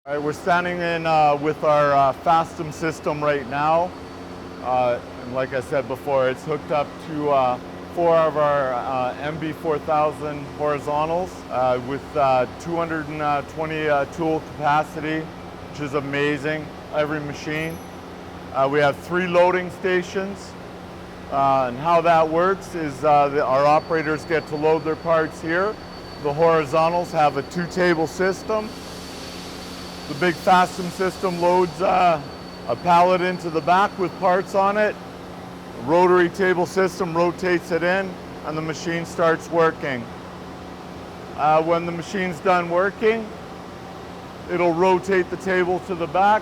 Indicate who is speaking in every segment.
Speaker 1: All right, we're standing in with our Fastems system right now. And like I said before, it's hooked up to 4 of our MB4000 horizontals with 220 tool capacity, which is amazing, every machine. We have 3 loading stations. And how that works is our operators get to load their parts here. The horizontals have a 2-table system. The big Fastems system loads a pallet into the back with parts on it. The rotary table system rotates it in, and the machine starts working. When the machine's done working, it'll rotate the table to the back,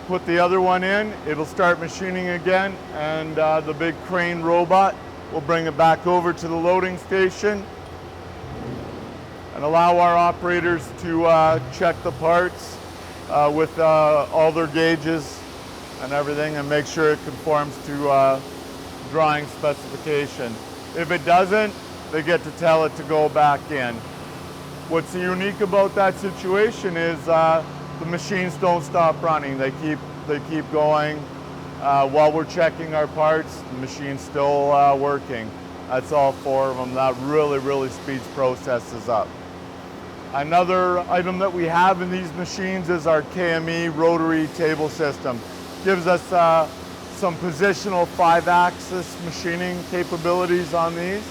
Speaker 1: put the other one in, it'll start machining again, and the big crane robot will bring it back over to the loading station and allow our operators to check the parts with all their gauges and everything and make sure it conforms to drawing specification. If it doesn't, they get to tell it to go back in. What's unique about that situation is the machines don't stop running. They keep going. While we're checking our parts, the machine's still working. That's all 4 of them. That really speeds processes up. Another item that we have in these machines is our KME rotary table system. Gives us some positional 5-axis machining capabilities on these,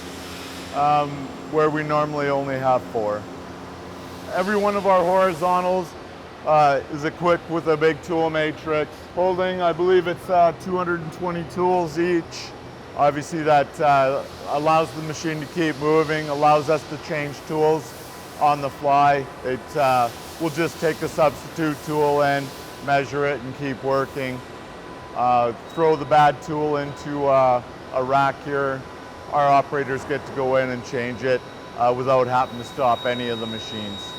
Speaker 1: where we normally only have 4. Every one of our horizontals is equipped with a big tool matrix, holding, I believe it's 220 tools each. Obviously that allows the machine to keep moving, allows us to change tools on the fly. It will just take a substitute tool in, measure it, and keep working. Throw the bad tool into a rack here. Our operators get to go in and change it without having to stop any of the machines.